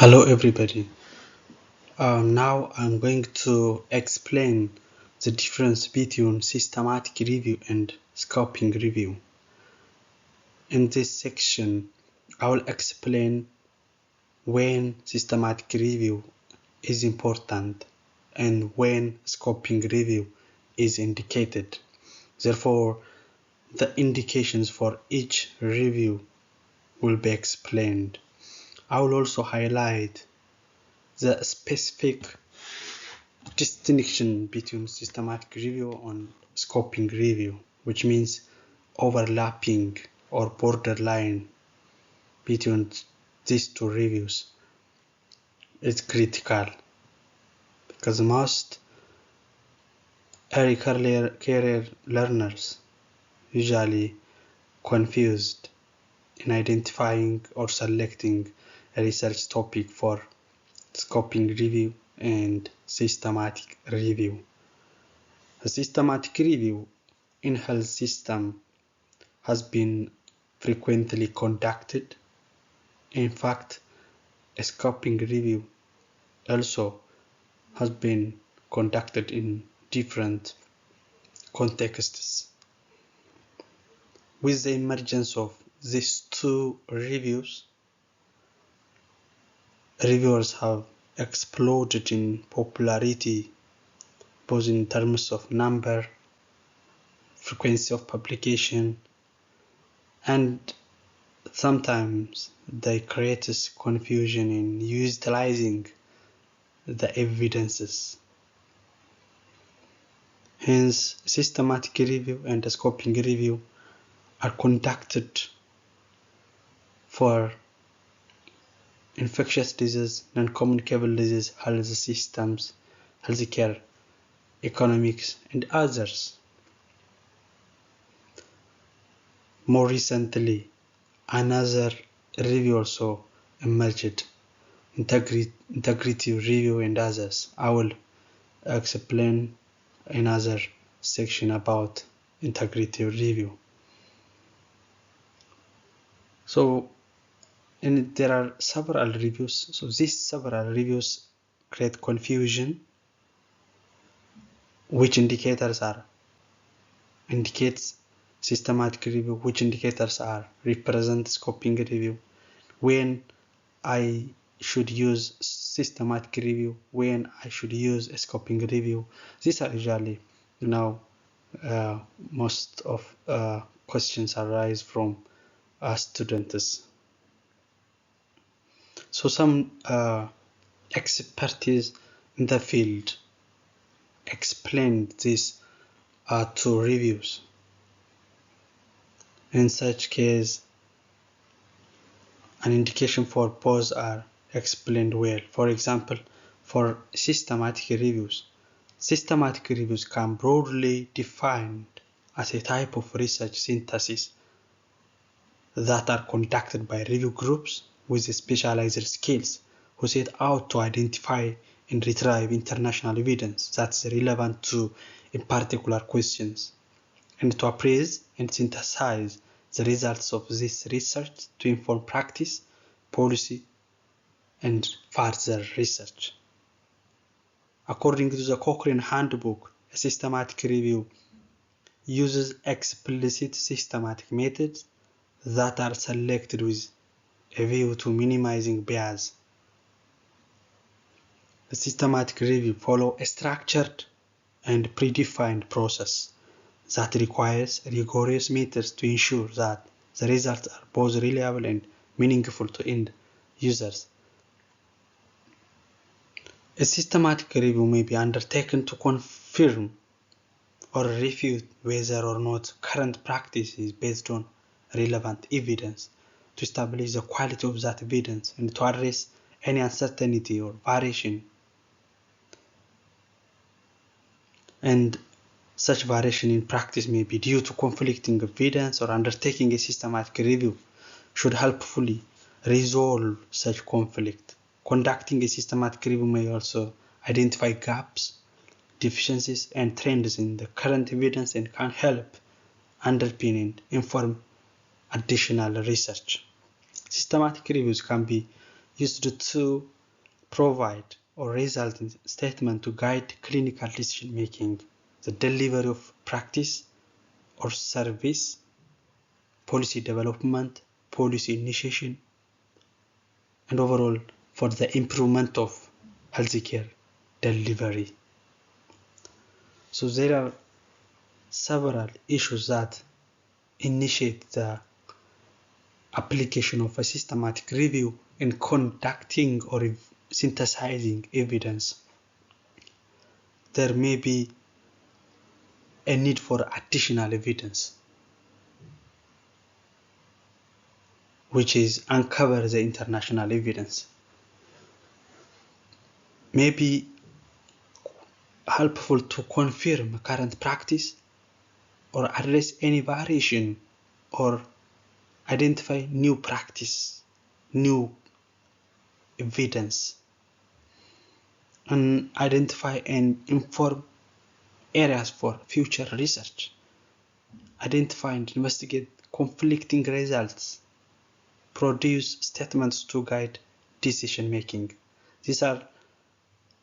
Hello everybody. Now I'm going to explain the difference between systematic review and scoping review. In this section, I will explain when systematic review is important and when scoping review is indicated. Therefore, the indications for each review will be explained. I will also highlight the specific distinction between systematic review and scoping review, which means overlapping or borderline between these two reviews is critical because most early career learners usually confused in identifying or selecting a research topic for scoping review and systematic review. A systematic review in health system has been frequently conducted. In fact, a scoping review also has been conducted in different contexts. With the emergence of these two reviews, reviewers have exploded in popularity both in terms of number, frequency of publication, and sometimes they create confusion in utilizing the evidences. Hence, systematic review and scoping review are conducted for infectious disease, non-communicable disease, health systems, healthcare, economics, and others. More recently, another review also emerged, integrative review and others. I will explain another section about integrative review. So, and there are several reviews. So these several reviews create confusion. Which indicators indicates systematic review? Which indicators represent scoping review? When I should use systematic review? When I should use a scoping review? These are usually most of questions arise from students. So some expertise in the field explained these two reviews. In such case, an indication for both are explained well. For example, for systematic reviews can broadly defined as a type of research synthesis that are conducted by review groups with specialized skills who set out to identify and retrieve international evidence that's relevant to in particular questions, and to appraise and synthesize the results of this research to inform practice, policy, and further research. According to the Cochrane Handbook, a systematic review uses explicit systematic methods that are selected with a view to minimizing bias. The systematic review follows a structured and predefined process that requires rigorous methods to ensure that the results are both reliable and meaningful to end users. A systematic review may be undertaken to confirm or refute whether or not current practice is based on relevant evidence, to establish the quality of that evidence, and to address any uncertainty or variation. And such variation in practice may be due to conflicting evidence, or undertaking a systematic review should helpfully resolve such conflict. Conducting a systematic review may also identify gaps, deficiencies, and trends in the current evidence and can help underpin and inform additional research. Systematic reviews can be used to provide or result in statement to guide clinical decision making, the delivery of practice or service, policy development, policy initiation, and overall for the improvement of healthcare delivery. So there are several issues that initiate the application of a systematic review in conducting or synthesizing evidence. There may be a need for additional evidence, which is uncover the international evidence. May be helpful to confirm current practice or address any variation or identify new practice, new evidence, and identify and inform areas for future research. Identify and investigate conflicting results. Produce statements to guide decision making. These are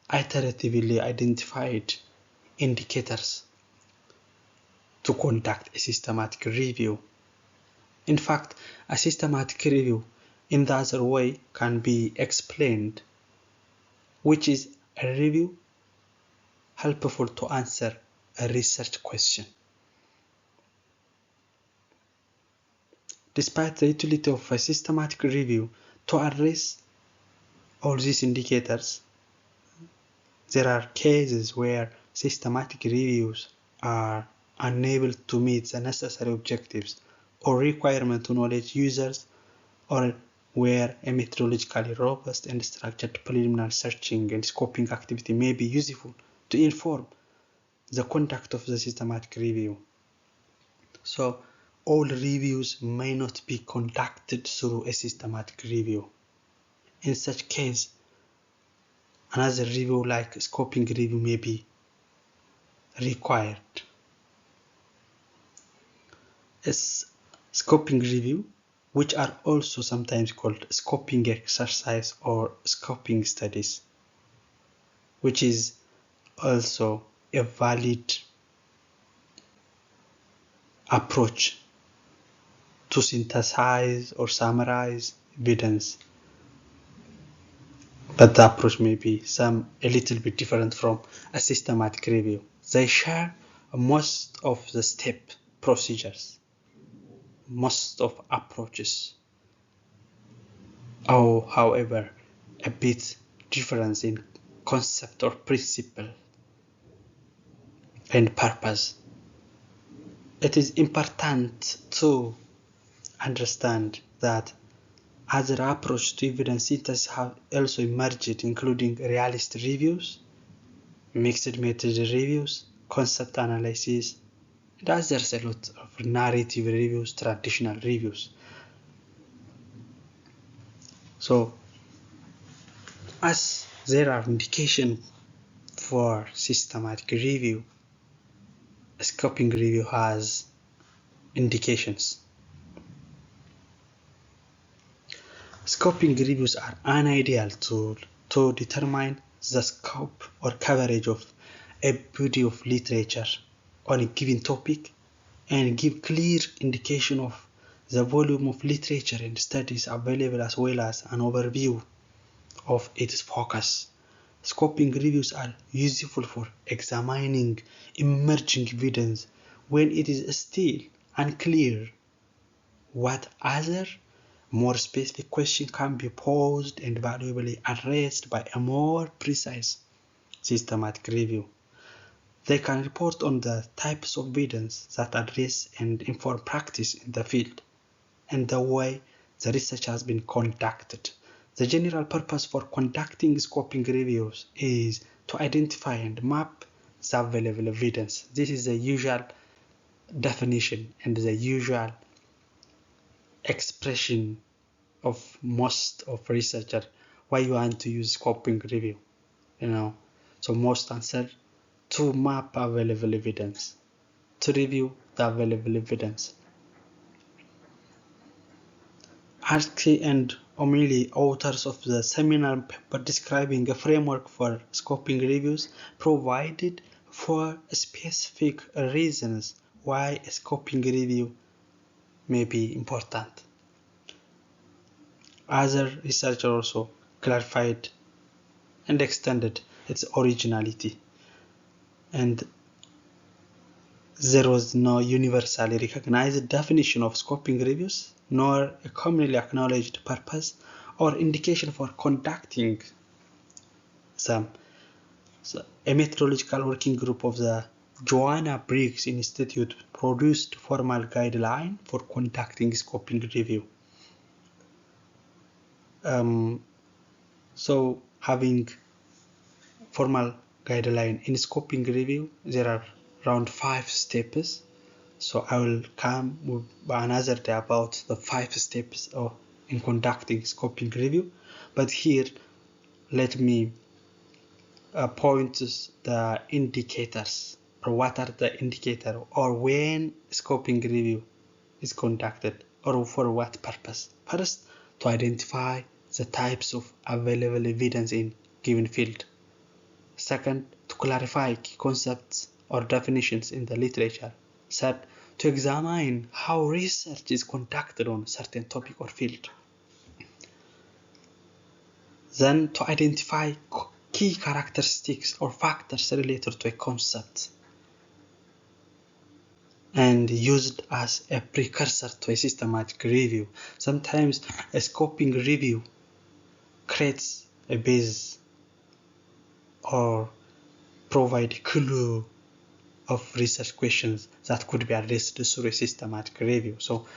iteratively identified indicators to conduct a systematic review. In fact, a systematic review in the other way can be explained, which is a review helpful to answer a research question. Despite the utility of a systematic review to address all these indicators, there are cases where systematic reviews are unable to meet the necessary objectives or requirement to knowledge users, or where a methodologically robust and structured preliminary searching and scoping activity may be useful to inform the conduct of the systematic review. So all reviews may not be conducted through a systematic review. In such case, another review like scoping review may be required. A scoping review, which are also sometimes called scoping exercise or scoping studies, which is also a valid approach to synthesize or summarize evidence. But the approach may be a little bit different from a systematic review. They share most of the step procedures, most of approaches, however, a bit difference in concept or principle and purpose. It is important to understand that other approaches to evidence synthesis have also emerged, including realist reviews, mixed method reviews, concept analysis, and others a lot of narrative reviews, traditional reviews. So, as there are indications for systematic review, a scoping review has indications. Scoping reviews are an ideal tool to determine the scope or coverage of a body of literature on a given topic and give clear indication of the volume of literature and studies available, as well as an overview of its focus. Scoping reviews are useful for examining emerging evidence when it is still unclear what other more specific question can be posed and valuably addressed by a more precise systematic review. They can report on the types of evidence that address and inform practice in the field and the way the research has been conducted. The general purpose for conducting scoping reviews is to identify and map the available evidence. This is the usual definition and the usual expression of most of researchers why you want to use scoping review. So most answer to map available evidence, to review the available evidence. And O'Malley, authors of the seminal paper describing a framework for scoping reviews, provided for specific reasons why a scoping review may be important. Other researchers also clarified and extended its originality, and there was no universally recognized definition of scoping reviews, nor a commonly acknowledged purpose or indication for conducting them. So, a methodological working group of the Joanna Briggs Institute produced formal guidelines for conducting scoping review. So, having formal guideline in scoping review, there are around 5 steps. So I will come with another day about the 5 steps in conducting scoping review. But here, let me point the indicators, or what are the indicators, or when scoping review is conducted, or for what purpose. First, to identify the types of available evidence in given field. Second, to clarify key concepts or definitions in the literature. Third, to examine how research is conducted on a certain topic or field. Then, to identify key characteristics or factors related to a concept and used as a precursor to a systematic review. Sometimes a scoping review creates a basis or provide a clue of research questions that could be addressed through a systematic review. So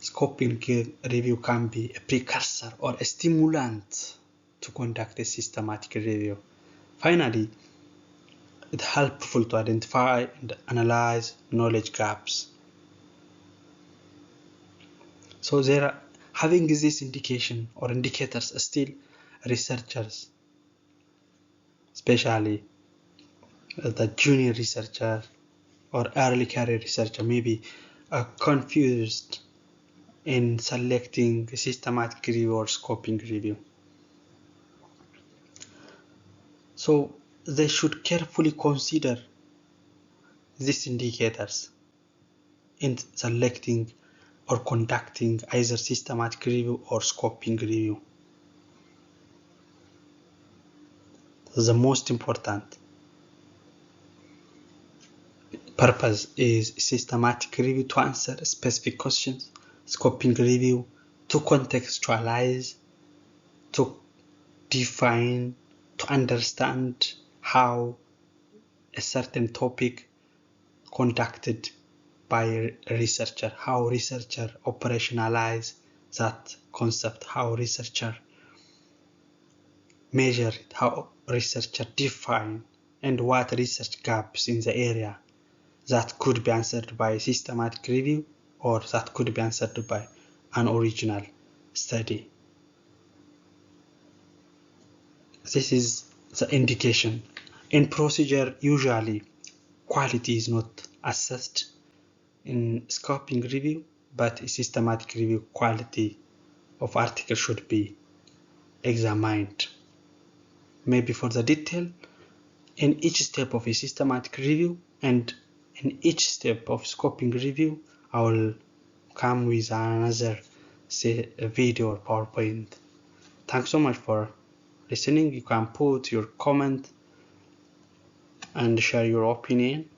scoping review can be a precursor or a stimulant to conduct a systematic review. Finally, it's helpful to identify and analyze knowledge gaps. So there are, having this indication or indicators, still researchers, especially the junior researcher or early career researcher, may be confused in selecting a systematic review or scoping review. So they should carefully consider these indicators in selecting or conducting either systematic review or scoping review. The most important purpose is systematic review to answer specific questions, scoping review to contextualize, to define, to understand how a certain topic conducted by a researcher, how researcher operationalize that concept, how researcher measure it, how researcher define, and what research gaps in the area that could be answered by systematic review or that could be answered by an original study. This is the indication. In procedure, usually quality is not assessed in scoping review, but a systematic review quality of article should be examined. Maybe for the detail, in each step of a systematic review and in each step of scoping review, I will come with another video or PowerPoint. Thanks so much for listening. You can put your comment and share your opinion.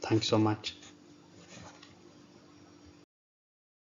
Thanks so much.